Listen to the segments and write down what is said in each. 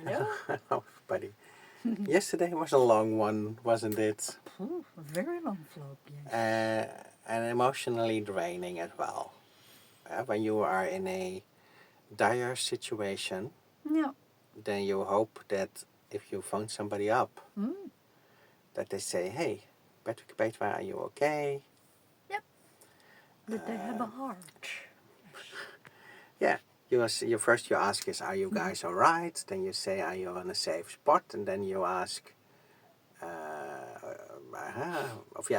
Hello. Hello, everybody. Yesterday was a long one, wasn't it? A very long vlog, yes. And emotionally draining as well. When you are in a dire situation, Ja. then you hope that if you phone somebody up, that they say, hey, Patrick, Petra, are you okay? Yep. That they have a heart. Yeah. You first you ask is, are you guys alright? Then you say, are you on a safe spot? And then you ask,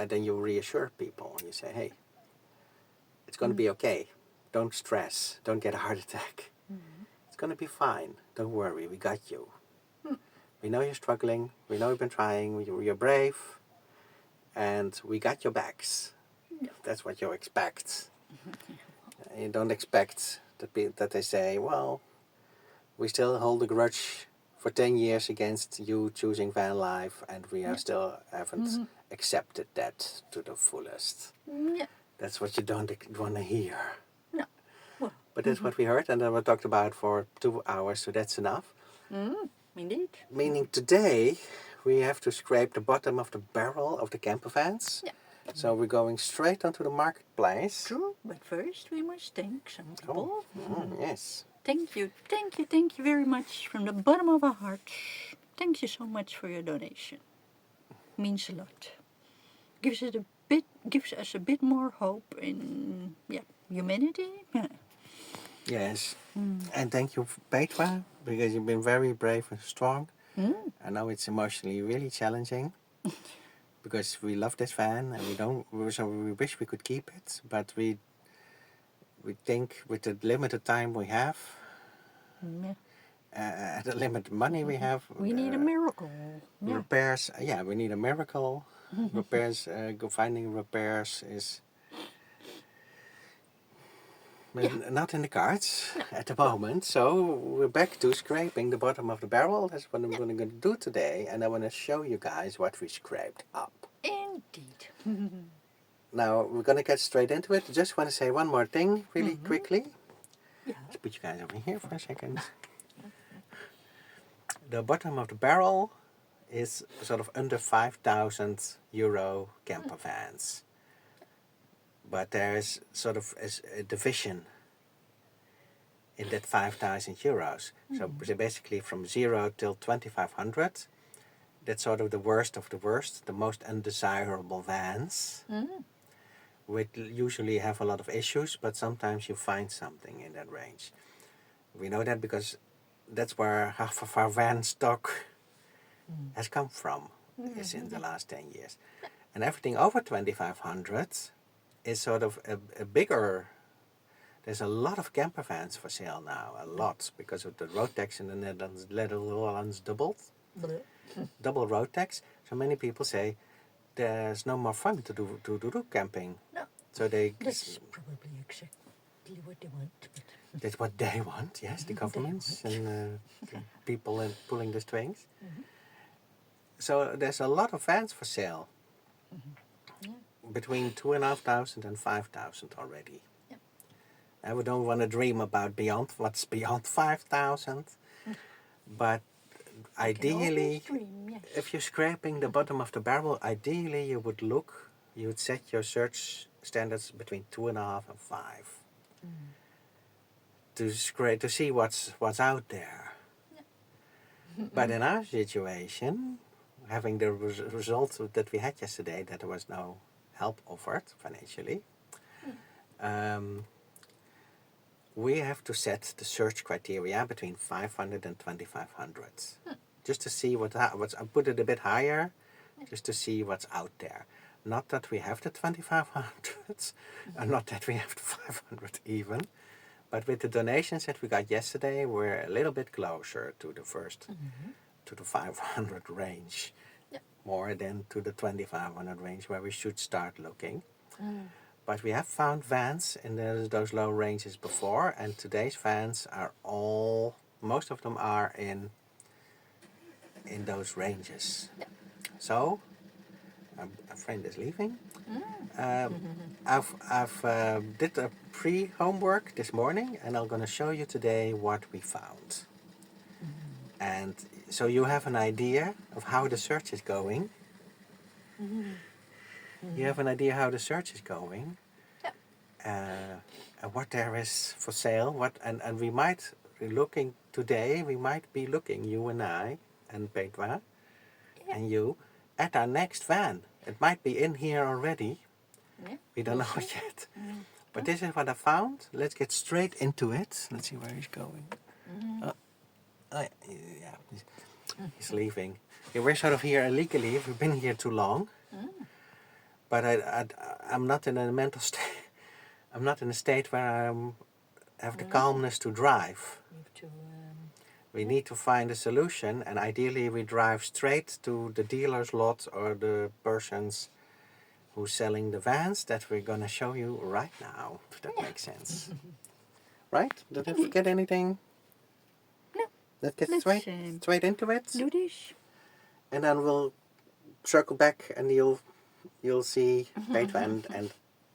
then you reassure people. You say, hey, it's going to be okay. Don't stress. Don't get a heart attack. It's going to be fine. Don't worry. We got you. We know you're struggling. We know you've been trying. You're brave. And we got your backs. That's what you expect. You don't expect that they say, well, we still hold a grudge for 10 years against you choosing van life, and we are still haven't accepted that to the fullest. Yeah. That's what you don't want to hear. No. Well. But that's what we heard, and then we talked about for 2 hours, so that's enough. Indeed. Meaning today we have to scrape the bottom of the barrel of the campervans. Yeah. So we're going straight onto the marketplace. True, but first we must thank some people. Yes. Thank you very much from the bottom of our hearts. Thank you so much for your donation. Means a lot. Gives us a bit more hope in humanity. Yes. And thank you, Petra, because you've been very brave and strong. I know it's emotionally really challenging because we love this van and we wish we could keep it, but we think with the limited time we have, the limited money we have, We need a miracle. repairs. Yeah, we need a miracle. Repairs, finding repairs is not in the cards at the moment. So we're back to scraping the bottom of the barrel. That's what I'm going to do today, and I want to show you guys what we scraped up. Indeed. Now we're going to get straight into it. Just want to say one more thing really quickly. Let's put you guys over here for a second. The bottom of the barrel is sort of under 5,000 euro camper vans. But there's sort of a division in that 5,000 euros. So basically from 0 till 2,500, that's sort of the worst of the worst, the most undesirable vans. Which usually have a lot of issues, but sometimes you find something in that range. We know that because that's where half of our van stock has come from is in the last 10 years. And everything over 2,500 is sort of a bigger. There's a lot of camper vans for sale now, a lot, because of the road tax in the Netherlands doubled. Double road tax. So many people say there's no more fun to do camping. No. So That's probably exactly what they want. But that's what they want, yes, the governments and the people pulling the strings. So there's a lot of vans for sale. Between 2,500 and 5,000 already. And we don't want to dream about what's beyond 5,000. But ideally, if you're scraping the bottom of the barrel, ideally you would set your search standards between 2.5 and 5. To see what's out there. But in our situation, having the result that we had yesterday, that there was no help offered financially, we have to set the search criteria between 500 and 2,500. Just to see what's. I put it a bit higher, just to see what's out there. Not that we have the 2,500, and not that we have the 500 even, but with the donations that we got yesterday, we're a little bit closer to the first, to the 500 range, more than to the 2,500 range where we should start looking. But we have found vans in those low ranges before, and today's vans are most of them are in those ranges. So, a friend is leaving. I've did a pre-homework this morning, and I'm going to show you today what we found. And so you have an idea of how the search is going. You have an idea how the search is going. And what there is for sale. And we might be looking today. We might be looking, you and I, and Petra, and you, at our next van. It might be in here already. Yeah, We don't know yet. But this is what I found. Let's get straight into it. Let's see where he's going. Yeah, he's leaving. Yeah, we're sort of here illegally. We've been here too long. But I'm not in a mental state. I'm not in a state where I have the calmness to drive. We need to find a solution, and ideally we drive straight to the dealer's lot or the person's who's selling the vans that we're gonna show you right now. If that makes sense. Right? Did I forget anything? No. Let's get Let's, straight into it. Do this. And then we'll circle back and you'll see Petra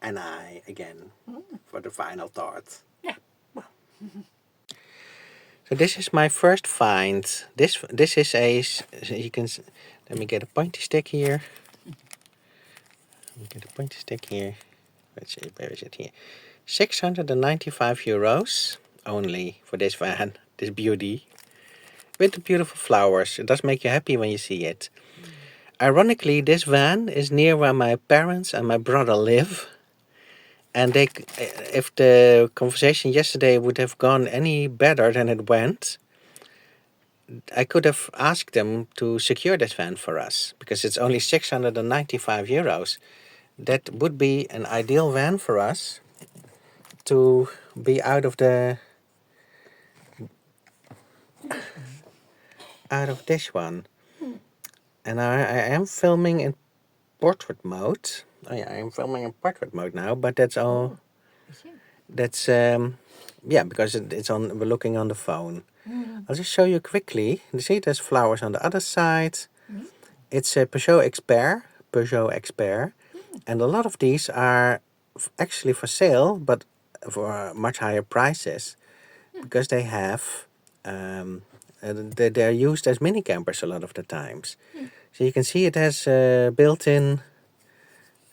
and I again for the final thought. Yeah. Well. So this is my first find. This is a, you can, let me get a pointy stick here. Get a pointy stick here. Let's see, where is it here? 695 euros only for this van, this beauty. With the beautiful flowers. It does make you happy when you see it. Ironically, this van is near where my parents and my brother live. And they, if the conversation yesterday would have gone any better than it went, I could have asked them to secure this van for us. Because it's only 695 euros. That would be an ideal van for us to be out of this one. And I am filming in portrait mode. Oh yeah, I am filming in portrait mode now, but that's all. That's yeah, because it's on. We're looking on the phone. I'll just show you quickly. You see, there's flowers on the other side. It's a Peugeot Expert, and a lot of these are actually for sale, but for much higher prices, because they have. They're used as mini campers a lot of the times. So you can see it has built-in,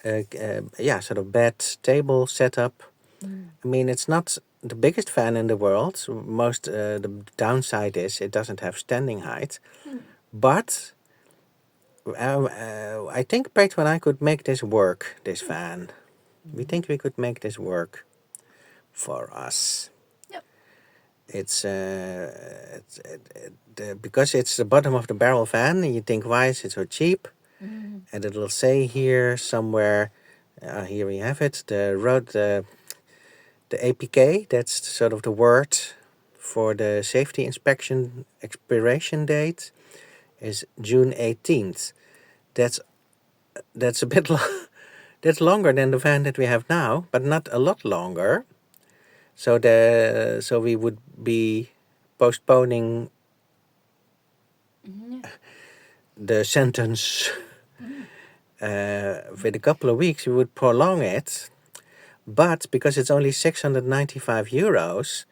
sort of bed table setup. I mean, it's not the biggest fan in the world. The downside is it doesn't have standing height. But I think Petra and I could make this work, this van. We think we could make this work for us. It's because it's the bottom of the barrel van, and you think, why is it so cheap? And it will say here somewhere, here we have it, the APK, that's sort of the word for the safety inspection expiration date, is June 18th. That's a bit that's longer than the van that we have now, but not a lot longer. So we would be postponing the sentence with a couple of weeks. We would prolong it, but because it's only 695 euros,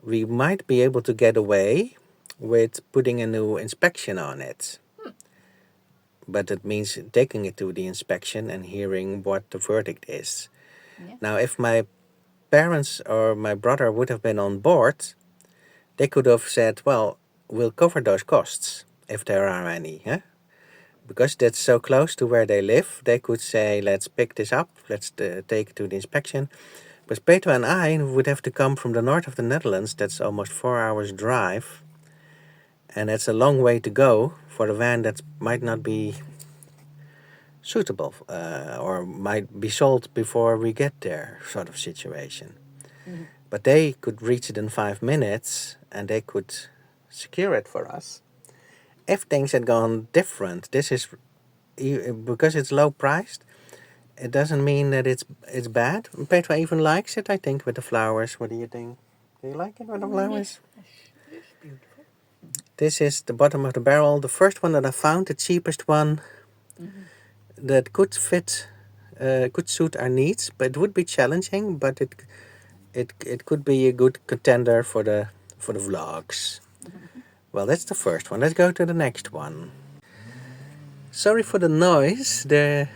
we might be able to get away with putting a new inspection on it. But it means taking it to the inspection and hearing what the verdict is. Now, if my parents or my brother would have been on board, they could have said, well, we'll cover those costs, if there are any. Because that's so close to where they live, they could say, let's pick this up, let's take it to the inspection. But Petra and I would have to come from the north of the Netherlands. That's almost 4 hours drive. And that's a long way to go for a van that might not be suitable or might be sold before we get there, sort of situation. But they could reach it in 5 minutes and they could secure it for us. If things had gone different, this is because it's low priced. It doesn't mean that it's bad. Petra even likes it, I think, with the flowers. What do you think? Do you like it with the flowers? Yes, it's beautiful. This is the bottom of the barrel. The first one that I found, the cheapest one, that could fit, could suit our needs, but it would be challenging. But it could be a good contender for the vlogs. Well, that's the first one. Let's go to the next one. Sorry for the noise. The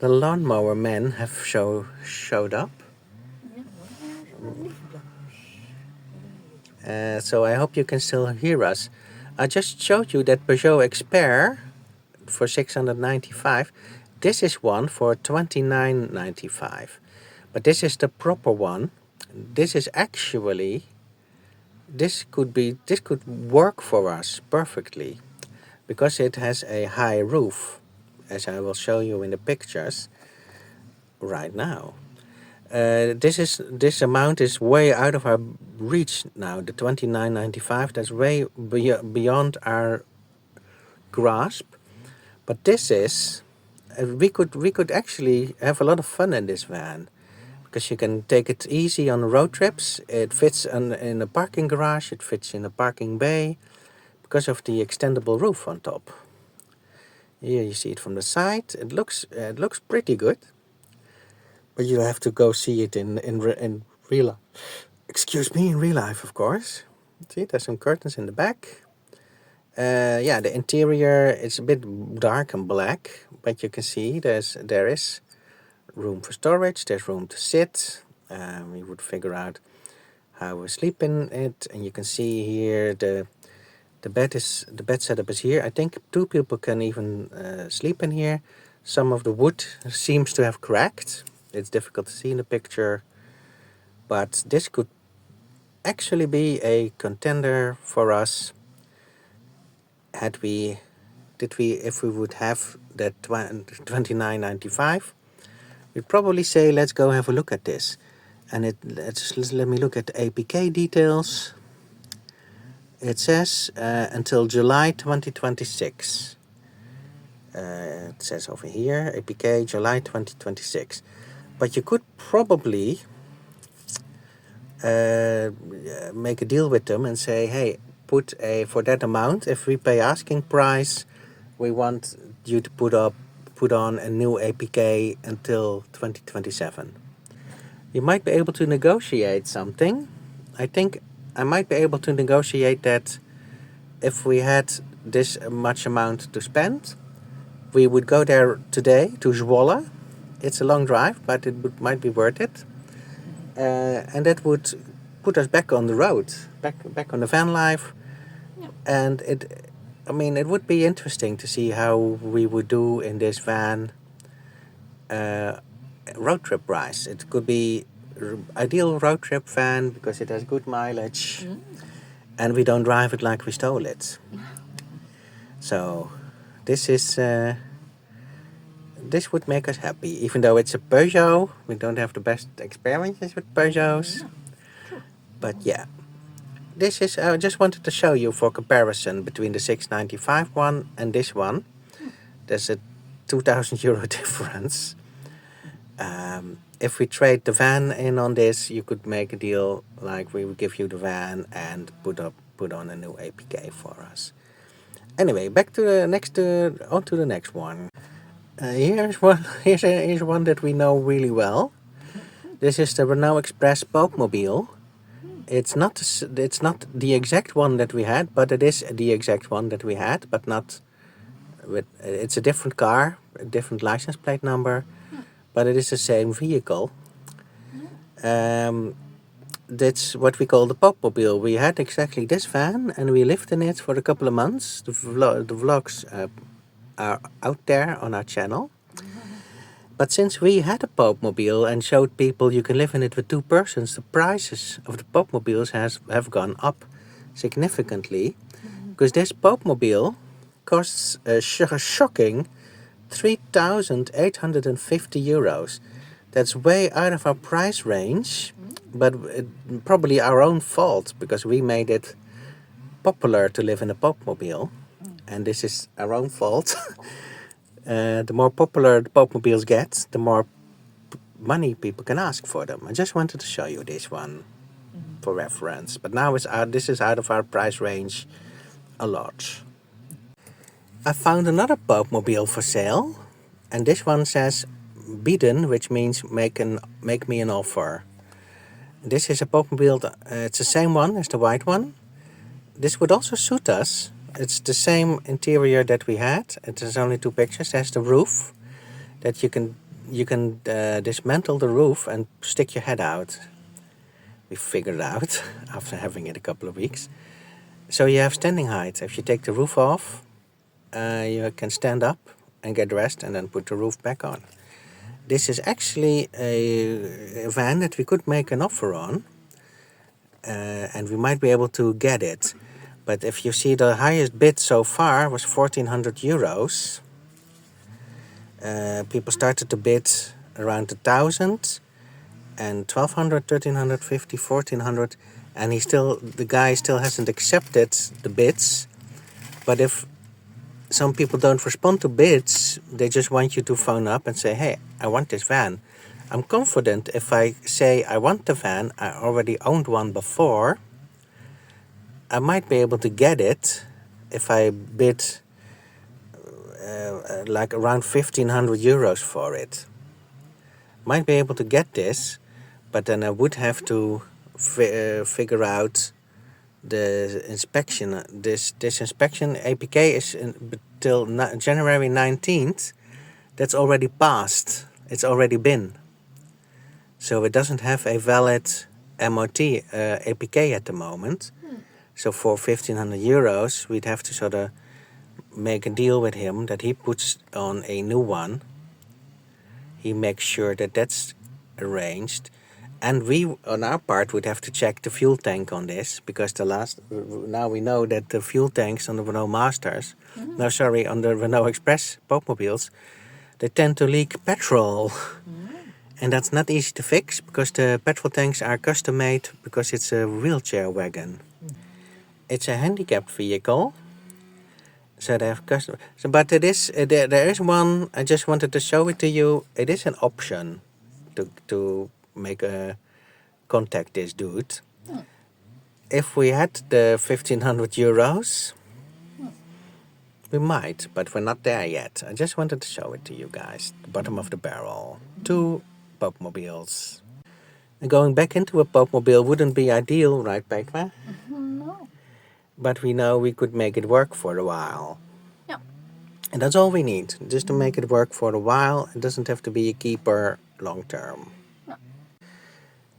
lawnmower men have showed up. So I hope you can still hear us. I just showed you that Peugeot Expert for 695. This is one for 2995. But this is the proper one. This is actually, this could work for us perfectly because it has a high roof, as I will show you in the pictures right now. This amount is way out of our reach now. The 29.95, that's way beyond our grasp. But this is, we could actually have a lot of fun in this van, because you can take it easy on road trips. It fits in a parking garage. It fits in a parking bay, because of the extendable roof on top. Here you see it from the side. It looks pretty good. But you have to go see it in real life. Excuse me, in real life, of course. See, there's some curtains in the back. Yeah, the interior is a bit dark and black, but you can see there is room for storage. There's room to sit. We would figure out how we sleep in it, and you can see here the bed setup is here. I think 2 people can even sleep in here. Some of the wood seems to have cracked. It's difficult to see in the picture, but this could actually be a contender for us if we would have that 29.95. We'd probably say, let's go have a look at this. And let me look at the APK details. It says until July 2026. It says over here, APK July 2026. But you could probably make a deal with them and say, hey, for that amount, if we pay asking price, we want you to put on a new APK until 2027. You might be able to negotiate something. I think I might be able to negotiate that if we had this much amount to spend. We would go there today to Zwolle. It's a long drive, but might be worth it. And that would put us back on the road, back on the van life. Yep. And it would be interesting to see how we would do in this van road trip wise. It could be ideal road trip van because it has good mileage, and we don't drive it like we stole it. So this would make us happy. Even though it's a Peugeot, we don't have the best experiences with Peugeots. But yeah, this is, I just wanted to show you for comparison between the 695 one and this one. There's a 2,000 euro difference. If we trade the van in on this, you could make a deal like we would give you the van and put on a new APK for us. Anyway, back to the next one. Here's one that we know really well. This is the Renault Express Popemobile. It's not the exact one that we had, but it is the exact one that we had, but not with. It's a different car, a different license plate number, but it is the same vehicle. That's what we call the Popemobile. We had exactly this van, and we lived in it for a couple of months. The vlogs are out there on our channel. But since we had a Popemobile and showed people you can live in it with 2 persons, the prices of the Popemobiles have gone up significantly. Because this Popemobile costs a shocking 3,850 euros. That's way out of our price range, but probably our own fault, because we made it popular to live in a Popemobile, and this is our own fault. The more popular the Popemobiles get, the more money people can ask for them. I just wanted to show you this one for reference, but now this is out of our price range a lot. I found another Popemobile for sale, and this one says bieden, which means make me an offer. This is a Popemobile. It's the same one as the white one. this would also suit us. It's the same interior that we had. It has only 2 pictures. There's the roof that you can dismantle the roof and stick your head out. We figured it out after having it a couple of weeks. So you have standing height. If you take the roof off, you can stand up and get dressed and then put the roof back on. This is actually a van that we could make an offer on, and we might be able to get it. But if you see, the highest bid so far was 1,400 euros. People started to bid around 1,000 and 1,200, 1,350, 1,400, and the guy still hasn't accepted the bids. But if some people don't respond to bids, they just want you to phone up and say, hey, I want this van. I'm confident if I say I want the van, I already owned one before, I might be able to get it if I bid like around 1,500 euros for it. Might be able to get this, but then I would have to figure out the inspection. This inspection, APK, is till January 19th. That's already passed. It's already been. So it doesn't have a valid MOT APK at the moment. So for 1,500 euros, we'd have to sort of make a deal with him that he puts on a new one. He makes sure that that's arranged. And we, on our part, would have to check the fuel tank on this, because now we know that the fuel tanks on the Renault Masters, on the Renault Express Popmobiles, they tend to leak petrol. And that's not easy to fix, because the petrol tanks are custom made, because it's a wheelchair wagon. It's a handicapped vehicle, so they have custom. So, but it is there is one. I just wanted to show it to you. It is an option to make a contact this dude. If we had the 1,500 euros, we might, but we're not there yet. I just wanted to show it to you guys. The bottom of the barrel. 2 Popmobiles. And going back into a Popmobile wouldn't be ideal, right, Petra? No. But we know we could make it work for a while. Yeah. And that's all we need, just to make it work for a while. It doesn't have to be a keeper long term. No.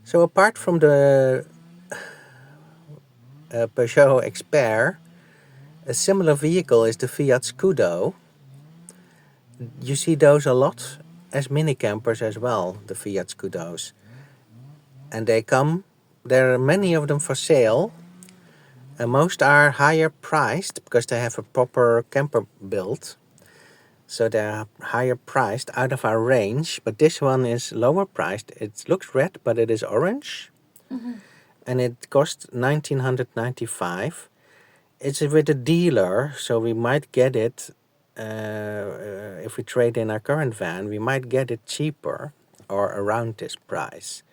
So apart from the Peugeot Expert, a similar vehicle is the Fiat Scudo. You see those a lot as mini campers as well, the Fiat Scudos. And there are many of them for sale. And most are higher priced because they have a proper camper build. So they're higher priced, out of our range. But this one is lower priced. It looks red, but it is orange. And it costs 1,995. It's with a dealer, so we might get it, if we trade in our current van, we might get it cheaper or around this price.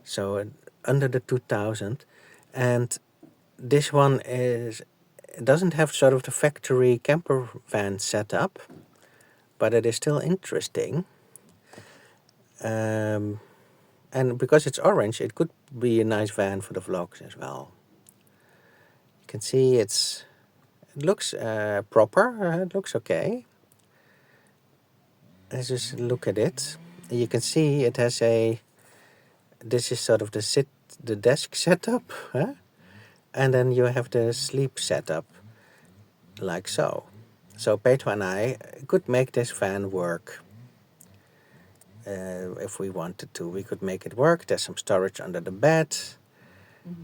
So under the 2,000. And this one doesn't have sort of the factory camper van setup, but it is still interesting. And because it's orange, it could be a nice van for the vlogs as well. You can see it looks proper, it looks okay. Let's just look at it. You can see it has this is sort of the desk setup, huh? And then you have the sleep setup, like so. So Petra and I could make this van work. If we wanted to, we could make it work. There's some storage under the bed.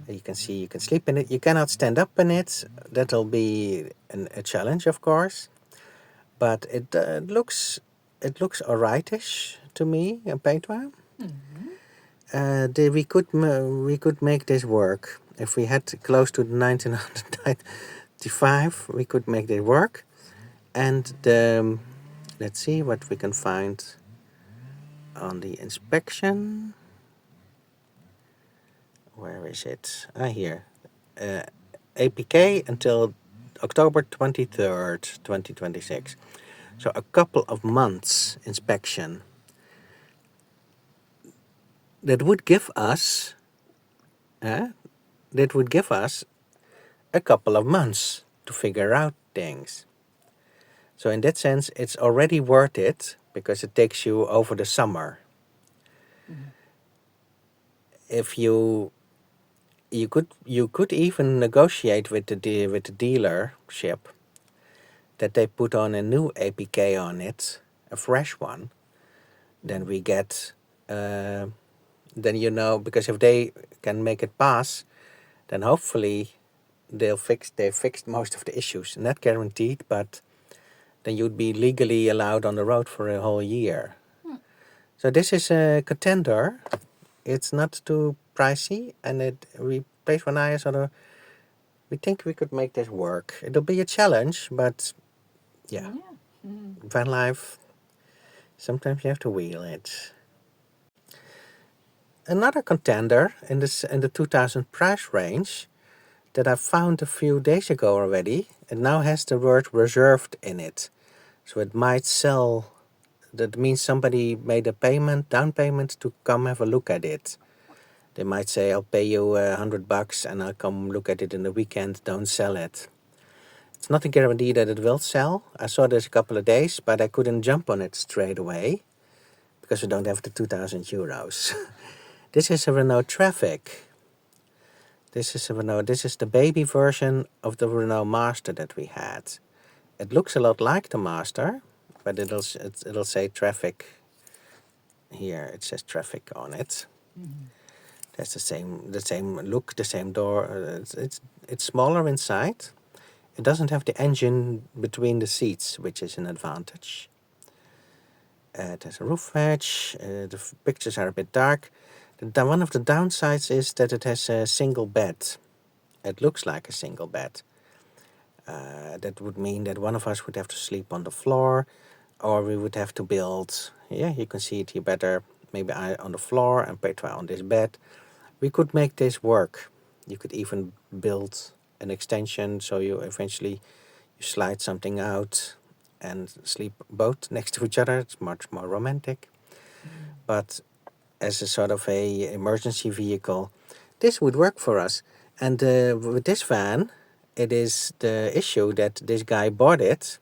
You can see you can sleep in it. You cannot stand up in it. That'll be a challenge, of course. But it looks alrightish to me, Petra. We could make this work. If we had close to 1995, we could make this work. And let's see what we can find on the inspection. Where is it? Here. APK until October 23rd, 2026. So a couple of months inspection. That would give us a couple of months to figure out things. So in that sense, it's already worth it because it takes you over the summer. If you could even negotiate with the dealership that they put on a new APK on it, a fresh one. Then we get, then because if they can make it pass, then hopefully they fixed most of the issues. Not guaranteed, but then you'd be legally allowed on the road for a whole year. So this is a contender. It's not too pricey, and we place one eye we think we could make this work. It'll be a challenge, but yeah. Van life, sometimes you have to wheel it. Another contender in the 2000 price range that I found a few days ago already, it now has the word reserved in it. So it might sell, that means somebody made a down payment to come have a look at it. They might say, I'll pay you $100 and I'll come look at it in the weekend, don't sell it. It's not a guarantee that it will sell. I saw this a couple of days, but I couldn't jump on it straight away because we don't have the 2,000 euros. This is a Renault Traffic. This is the baby version of the Renault Master that we had. It looks a lot like the Master, but it'll say Traffic here. It says Traffic on it. That's the same look, the same door. It's smaller inside. It doesn't have the engine between the seats, which is an advantage. It has a roof hatch. The pictures are a bit dark. One of the downsides is that it has a single bed. It looks like a single bed. That would mean that one of us would have to sleep on the floor, or we would have to build, you can see it here better, maybe I on the floor and Petra on this bed. We could make this work. You could even build an extension so you eventually slide something out and sleep both next to each other. It's much more romantic. But as a sort of a emergency vehicle, this would work for us. And with this van, it is the issue that this guy bought it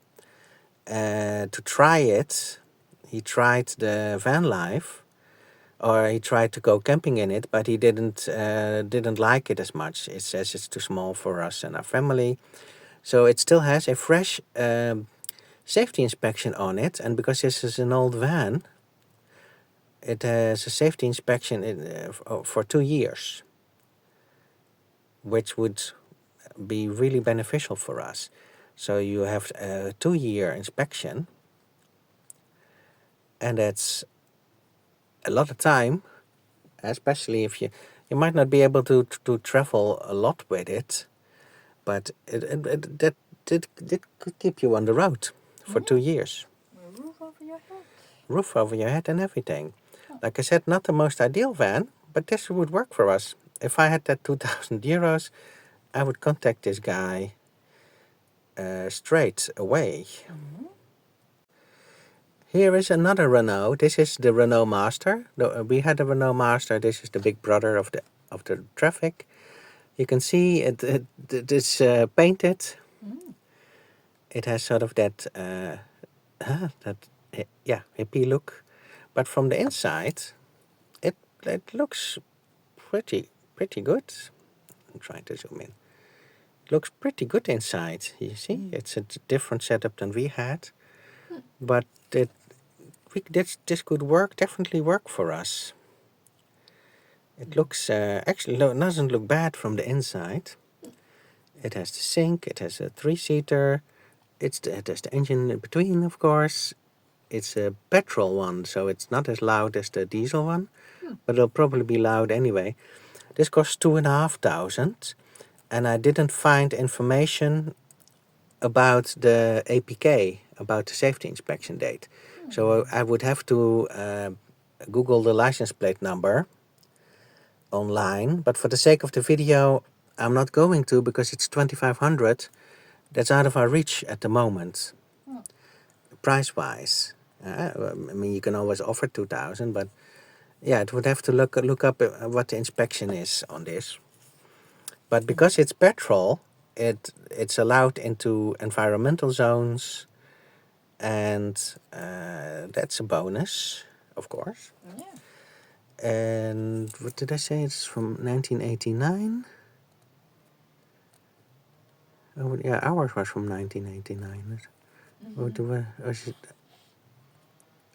to try it. He tried the van life, or he tried to go camping in it, but he didn't like it as much. It says it's too small for us and our family. So it still has a fresh safety inspection on it, and because this is an old van, it has a safety inspection for 2 years, which would be really beneficial for us. So you have a 2-year inspection, and that's a lot of time, especially if you might not be able to travel a lot with it, but that could keep you on the road for 2 years. A roof over your head. Roof over your head and everything. Like I said, not the most ideal van, but this would work for us. If I had that 2,000 euros, I would contact this guy straight away. Here is another Renault. This is the Renault Master. We had a Renault Master. This is the big brother of the Traffic. You can see it's painted. It has sort of that hippie look, but from the inside, it looks pretty good. I'm trying to zoom in. It looks pretty good inside. You see, it's a different setup than we had, but this could definitely work for us. It looks actually doesn't look bad from the inside. It has the sink. It has a 3-seater. It has the engine in between, of course. It's a petrol one, so it's not as loud as the diesel one, but it'll probably be loud anyway. This costs 2,500, and I didn't find information about the APK, about the safety inspection date. So I would have to Google the license plate number online, but for the sake of the video, I'm not going to, because it's 2,500. That's out of our reach at the moment, price-wise. I mean, you can always offer 2,000, but yeah, it would have to look up what the inspection is on this. But because it's petrol, it's allowed into environmental zones, and that's a bonus, of course. Yeah. And what did I say? It's from 1989. Oh, yeah, ours was from 1989. Or or is it,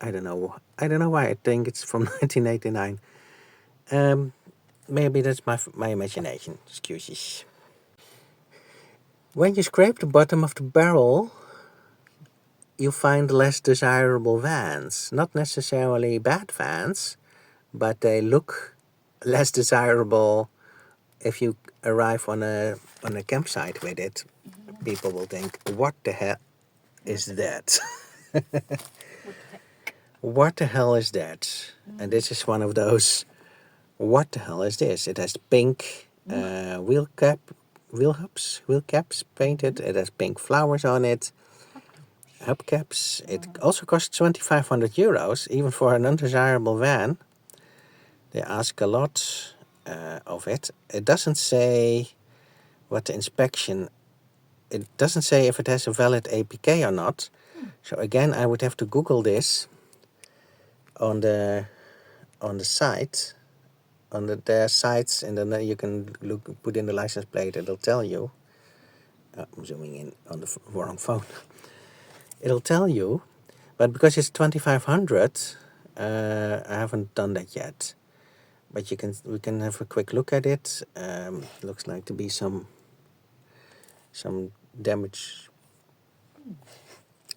I don't know. I don't know why I think it's from 1989. Maybe that's my imagination. Excuses. When you scrape the bottom of the barrel, you find less desirable vans. Not necessarily bad vans, but they look less desirable. If you arrive on a campsite with it, people will think, "What the hell is that? What the heck? What the hell is that?" And this is one of those. What the hell is this? It has pink wheel caps painted. It has pink flowers on it. Hubcaps. It also costs 2,500 euros, even for an undesirable van. They ask a lot of it. It doesn't say what the inspection. It doesn't say if it has a valid APK or not. So again, I would have to Google this on the site. On their sites, and then you can put in the license plate. It'll tell you. I'm zooming in on the wrong phone. It'll tell you, but because it's 2,500, I haven't done that yet. But we can have a quick look at it. Looks like to be some damage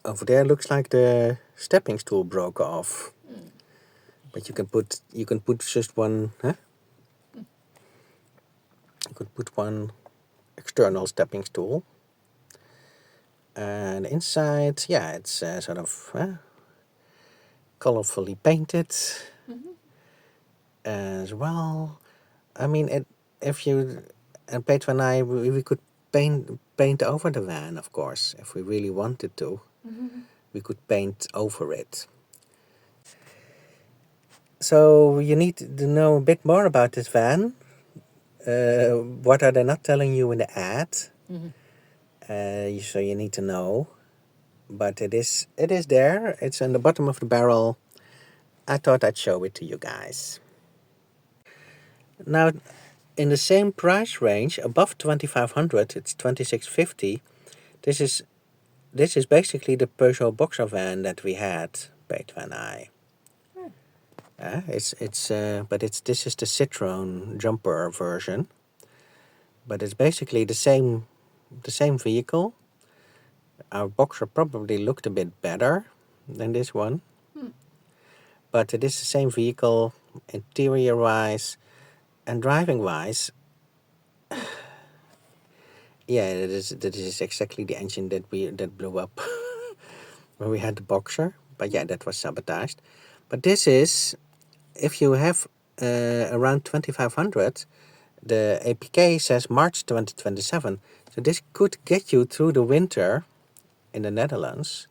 over there. Looks like the stepping stool broke off. But you can put just one. You could put one external stepping stool. And inside, yeah, it's sort of colorfully painted as well. I mean, if you and Peter and I, we could paint over the van, of course, if we really wanted to. We could paint over it. So you need to know a bit more about this van. What are they not telling you in the ad? So you need to know. But it is there. It's on the bottom of the barrel. I thought I'd show it to you guys. Now, in the same price range, above 2,500, it's 2,650. This is basically the Peugeot Boxer van that we had, Peter and I. This is the Citroen Jumper version, but it's basically the same vehicle. Our Boxer probably looked a bit better than this one, but it is the same vehicle, interior-wise and driving-wise. Yeah, that is exactly the engine that blew up when we had the Boxer. But yeah, that was sabotaged. But this is, if you have around 2,500, the APK says March 2027. So this could get you through the winter in the Netherlands,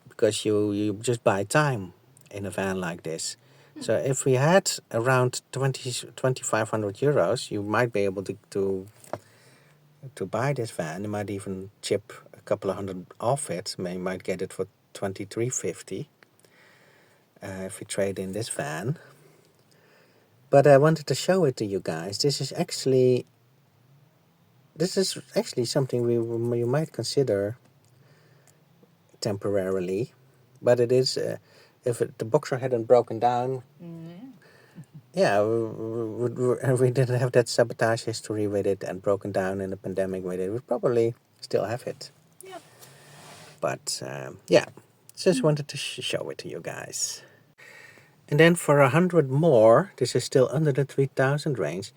because you just buy time in a van like this. So if we had around 2,500 euros, you might be able to buy this van. You might even chip a couple of hundred off it. You might get it for 2,350 if you trade in this van. But I wanted to show it to you guys. This is actually something you might consider temporarily, but it is if the Boxer hadn't broken down. Yeah, we didn't have that sabotage history with it and broken down in the pandemic with it. We'd probably still have it. Yeah. But yeah, just wanted to show it to you guys. And then for 100 more, this is still under the 3,000 range,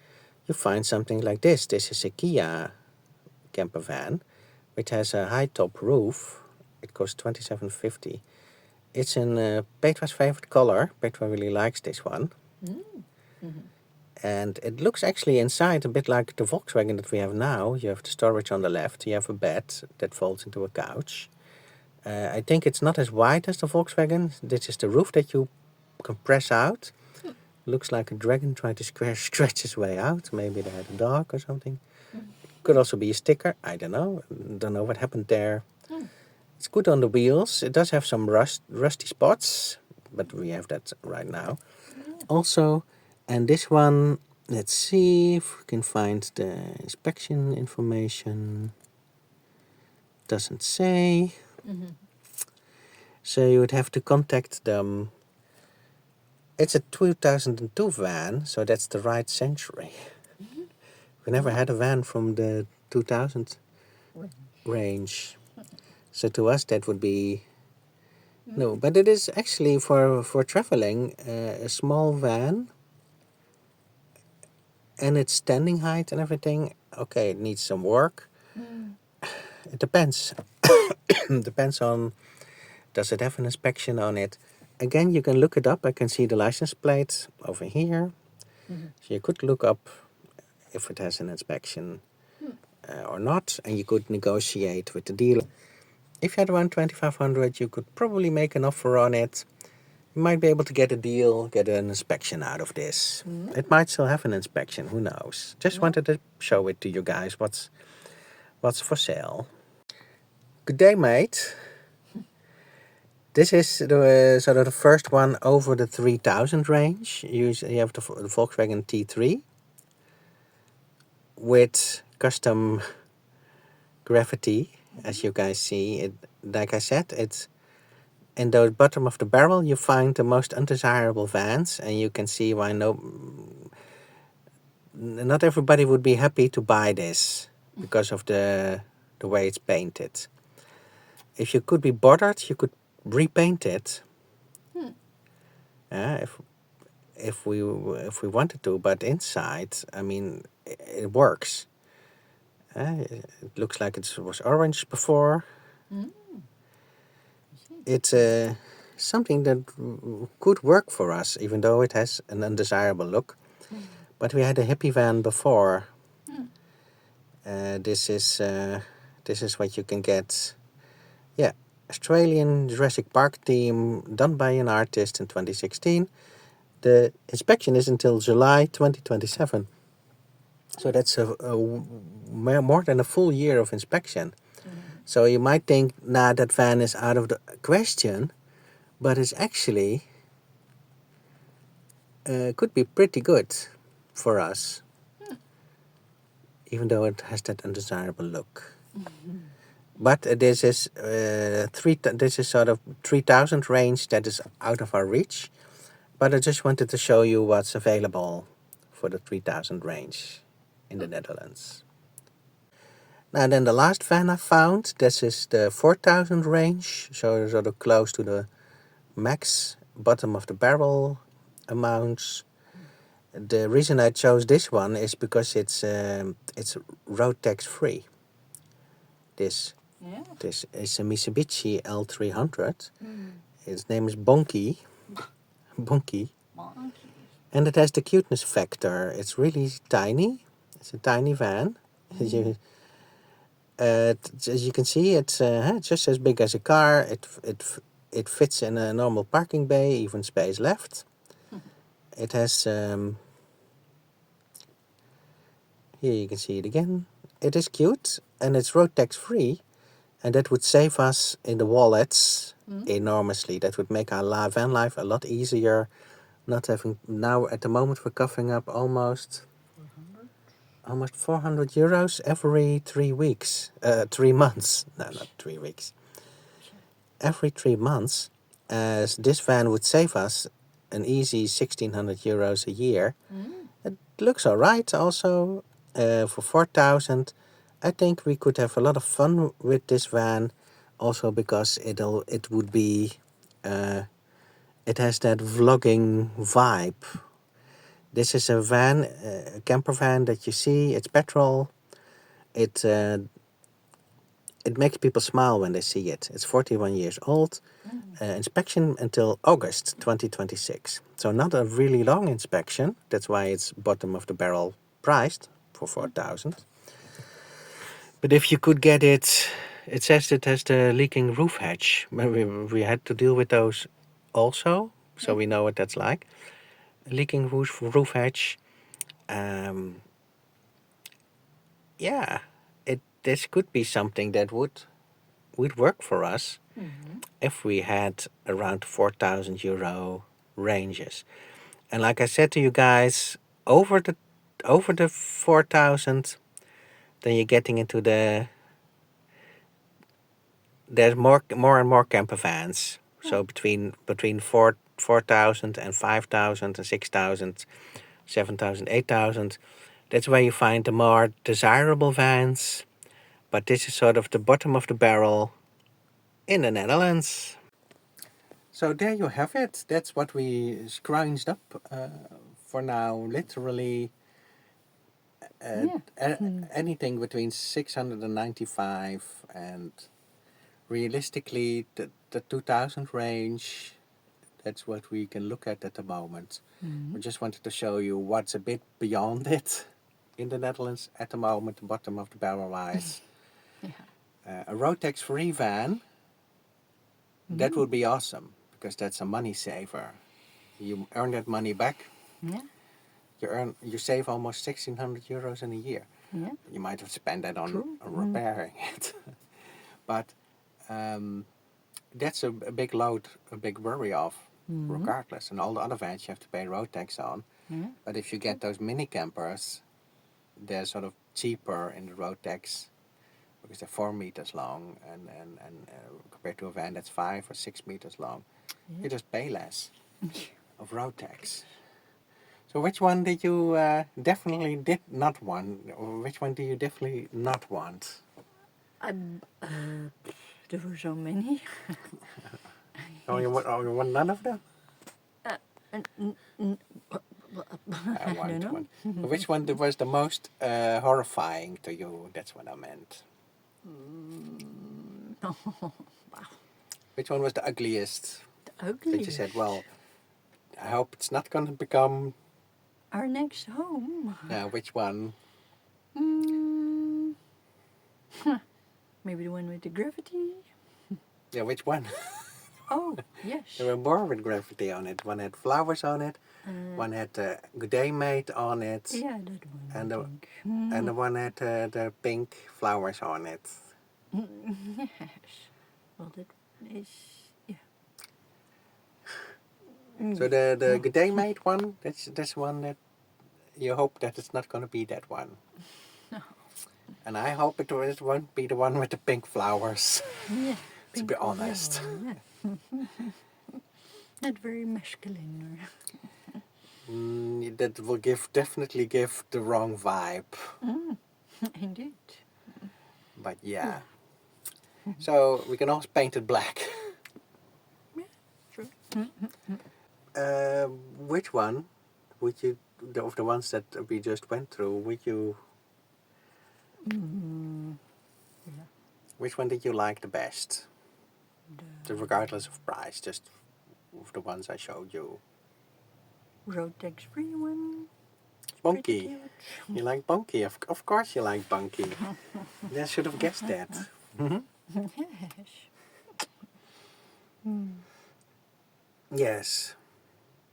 you find something like this. This is a Kia campervan, which has a high top roof. It costs 2,750. It's in Petra's favorite color. Petra really likes this one. And it looks actually inside a bit like the Volkswagen that we have now. You have the storage on the left. You have a bed that folds into a couch. I think it's not as wide as the Volkswagen. This is the roof that you can press out. Looks like a dragon trying to stretch his way out. Maybe they had a dog or something. Could also be a sticker. I don't know. Don't know what happened there. It's good on the wheels. It does have some rusty spots, but we have that right now. Also, and this one, let's see if we can find the inspection information. Doesn't say. So you would have to contact them. It's a 2002 van, so that's the right century. We never had a van from the 2000 range. So to us that would be no, but it is actually for traveling a small van, and its standing height and everything. Okay, it needs some work. It depends. Depends on, does it have an inspection on it? Again, you can look it up. I can see the license plate over here. So you could look up if it has an inspection or not, and you could negotiate with the dealer. If you had around 2,500, you could probably make an offer on it. You might be able to get a deal, get an inspection out of this. It might still have an inspection, who knows. Just wanted to show it to you guys, what's for sale. Good day, mate. This is the sort of the first one over the 3000 range. You have the Volkswagen T3 with custom gravity, as you guys see. It, like I said, it's in the bottom of the barrel you find the most undesirable vans, and you can see why not everybody would be happy to buy this because of the way it's painted. If you could be bothered, you could repaint it. If we wanted to, but inside, I mean, it works. It looks like it was orange before. It's something that could work for us, even though it has an undesirable look. But we had a hippie van before. This is what you can get. Yeah, Australian Jurassic Park theme done by an artist in 2016. The inspection is until July 2027. So that's more than a full year of inspection. So you might think, nah, that van is out of the question, but it's actually could be pretty good for us, even though it has that undesirable look. But this is this is sort of 3000 range that is out of our reach. But I just wanted to show you what's available for the 3000 range in the Netherlands. Now then, the last van I found, this is the 4000 range, so sort of close to the max bottom of the barrel amounts. The reason I chose this one is because it's road tax free. This is a Mitsubishi L300. Its name is Bonky. And it has the cuteness factor. It's really tiny. It's a tiny van. As you can see, it's just as big as a car. It fits in a normal parking bay, even space left. It has, here you can see it again. It is cute, and it's road tax free, and that would save us in the wallets enormously. That would make our van life a lot easier. Not having, now at the moment we're covering up almost 400 euros every 3 weeks. 3 months. No, not 3 weeks. Every 3 months, as this van would save us an easy 1600 euros a year. It looks alright also. For 4000, I think we could have a lot of fun with this van, also because it would be it has that vlogging vibe. This is a van, a camper van that you see. It's petrol. It makes people smile when they see it. It's 41 years old. Inspection until August 2026. So not a really long inspection. That's why it's bottom of the barrel priced for 4000. But if you could get it, it says it has the leaking roof hatch. We had to deal with those also, so we know what that's like. Leaking roof hatch. Yeah, this could be something that would work for us if we had around 4,000 euro ranges. And like I said to you guys, over the 4,000, then you're getting into there's more and more camper vans. So between 4,000 and 5,000 and 6,000, 7,000, 8,000, that's where you find the more desirable vans. But this is sort of the bottom of the barrel in the Netherlands. So there you have it. That's what we scrounged up for now. Literally anything between 695 and realistically the 2000 range. That's what we can look at the moment. We just wanted to show you what's a bit beyond it in the Netherlands at the moment, the bottom of the barrel wise. A road tax free van, that would be awesome, because that's a money saver. You earn that money back. You save almost 1,600 euros in a year. You might have spent that on repairing it. But that's a big load, a big worry of, regardless. And all the other vans you have to pay road tax on. But if you get those mini campers, they're sort of cheaper in the road tax because they're 4 meters long, and compared to a van that's 5 or 6 meters long, you just pay less of road tax. So which one did you definitely did not want, or which one do you definitely not want? There were so many. You want none of them? I don't know. Which one was the most horrifying to you? That's what I meant. Wow. Which one was the ugliest? The ugliest. That you said, well, I hope it's not going to become our next home. Which one? Maybe the one with the gravity. Yeah, which one? Oh, yes. There were more with gravity on it. One had flowers on it. One had Good Day Mate on it. Yeah, that one. And I the think. and the one had the pink flowers on it. Yes. Well, that is, yeah. So the Good Day Mate one, that's one that you hope that it's not going to be that one. No. And I hope it won't be the one with the pink flowers. Yeah. To be honest. Yeah. Not very masculine. That will definitely give the wrong vibe. Indeed. But yeah. So we can also paint it black. Yeah, true. Which one would you, of the ones that we just went through, would you... Which one did you like the best? Regardless of price, just of the ones I showed you. Road tax free one. Bunky. You like Bunky? Of course you like Bunky. I should have guessed that. Yes. Yes.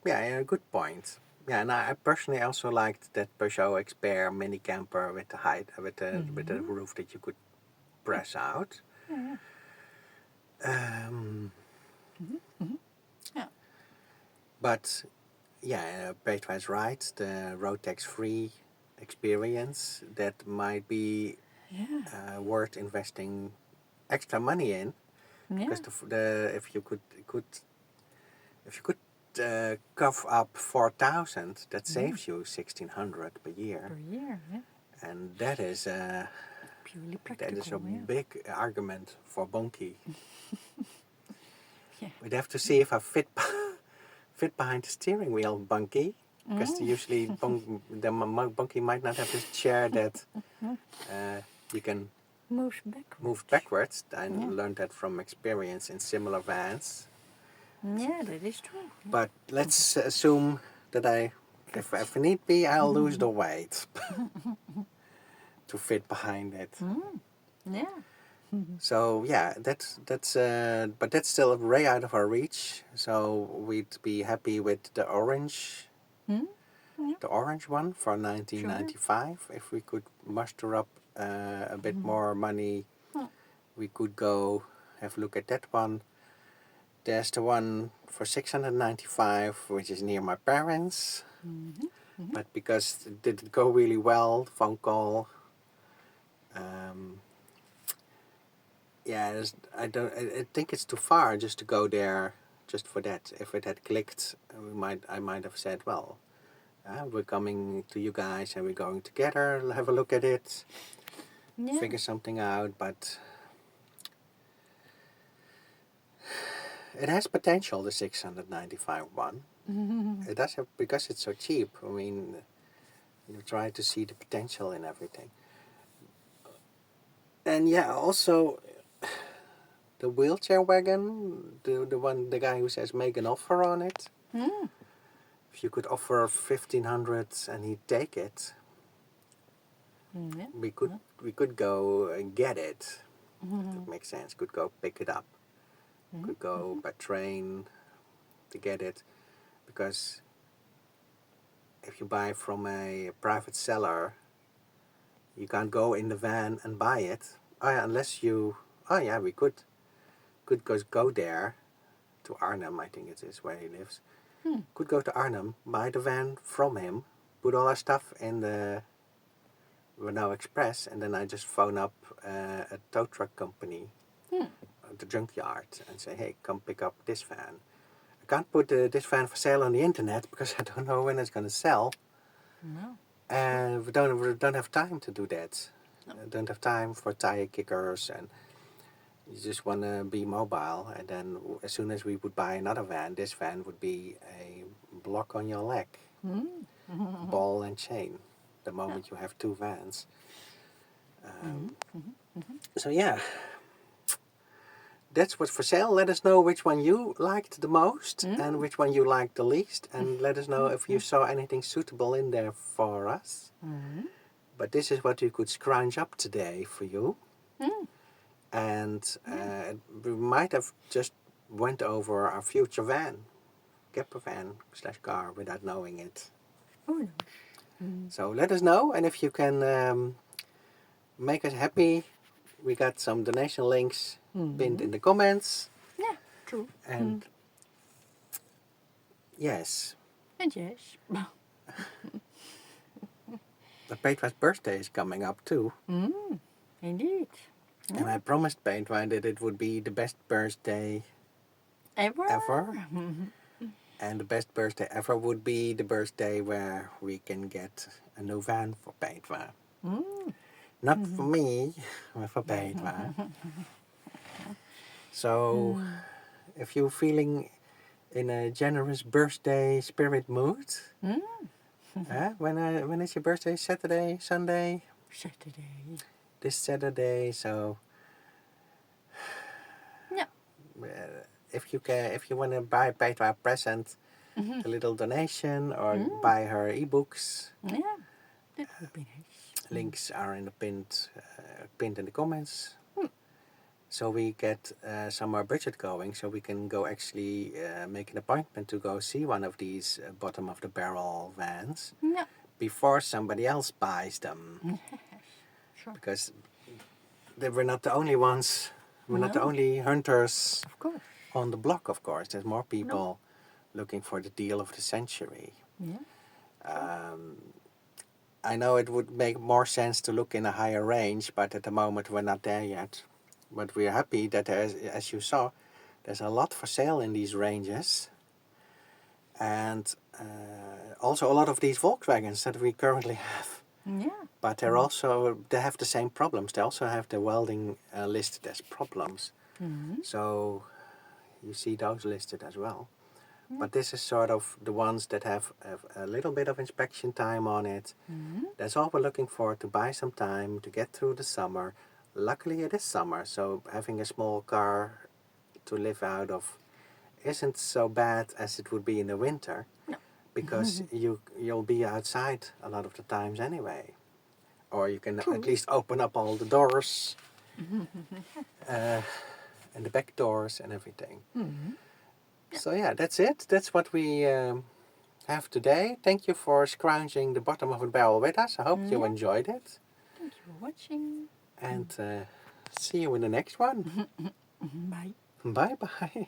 Yeah, good point. Yeah, and I personally also liked that Peugeot Expert mini camper with the height, with the roof that you could press out. Yeah. But yeah, Petra's right. The road tax free experience, that might be worth investing extra money in. Because if you could cover up 4,000, that saves you 1,600 per year. Per year, yeah. And that is Purely practical. that is a big argument for Bunky. Yeah. We'd have to see if I fit behind the steering wheel, Bunky, because usually Bunky might not have this chair that you can move backwards. I learned that from experience in similar vans. Yeah, that is true. But let's assume that if need be, I'll lose the weight to fit behind it. Yeah. So yeah, that's but that's still way out of our reach. So we'd be happy with the orange, the orange one for 1995. If we could muster up a bit more money, we could go have a look at that one. There's the one for 695, which is near my parents. But because it didn't go really well, phone call. Yeah, I think it's too far just to go there just for that. If it had clicked, I might have said, well, we're coming to you guys and we're going together, have a look at it, figure something out. But it has potential, the 695 one. It does have, because it's so cheap. I mean, you try to see the potential in everything. And yeah, also the wheelchair wagon, the guy who says make an offer on it. If you could offer 1,500 and he'd take it, we could go and get it. That makes sense. Could go pick it up. Could go by train to get it, because if you buy from a private seller, you can't go in the van and buy it. Oh yeah, unless you. Oh yeah, we could go there to Arnhem. I think it is where he lives. Could go to Arnhem, buy the van from him, put all our stuff in the Renault Express, and then I just phone up a tow truck company, the junkyard, and say, hey, come pick up this van. I can't put this van for sale on the internet because I don't know when it's going to sell. No. And we don't have time to do that. No. Don't have time for tire kickers, and you just want to be mobile. And then as soon as we would buy another van, this van would be a block on your leg, ball and chain, the moment you have two vans. So yeah, that's what's for sale. Let us know which one you liked the most and which one you liked the least, and let us know if you saw anything suitable in there for us. But this is what you could scrounge up today for you. And we might have just went over our future van, campervan / car, without knowing it. Oh, no. So let us know, and if you can make us happy, we got some donation links pinned in the comments. Yeah, true. And yes, And yes. but Petra's birthday is coming up too. Indeed. And I promised Petra that it would be the best birthday ever. And the best birthday ever would be the birthday where we can get a new van for Petra. Not for me, but for Petra. So, if you're feeling in a generous birthday spirit mood, when is your birthday? Saturday, Sunday? Saturday. This Saturday. So, Yeah. if you want to buy Petra a present, a little donation, or buy her ebooks, Yeah, that would be nice. links are in the pinned in the comments. So we get some more budget going, so we can go actually make an appointment to go see one of these bottom of the barrel vans before somebody else buys them. Sure. Because we're not the only ones, we're not the only hunters Of course. on the block, of course. There's more people looking for the deal of the century. Yeah. I know it would make more sense to look in a higher range, but at the moment we're not there yet. But we're happy that there's, as you saw, there's a lot for sale in these ranges. And also a lot of these Volkswagens that we currently have. Yeah. But they have the same problems. They also have the welding listed as problems. So you see those listed as well. But this is sort of the ones that have a little bit of inspection time on it. That's all we're looking for, to buy some time, to get through the summer. Luckily it is summer, so having a small car to live out of isn't so bad as it would be in the winter. No. Because you'll be outside a lot of the times anyway. Or you can at least open up all the doors and the back doors and everything. So yeah, that's it. That's what we have today. Thank you for scrounging the bottom of a barrel with us. I hope you enjoyed it. Thank you for watching. And see you in the next one. Bye. Bye bye.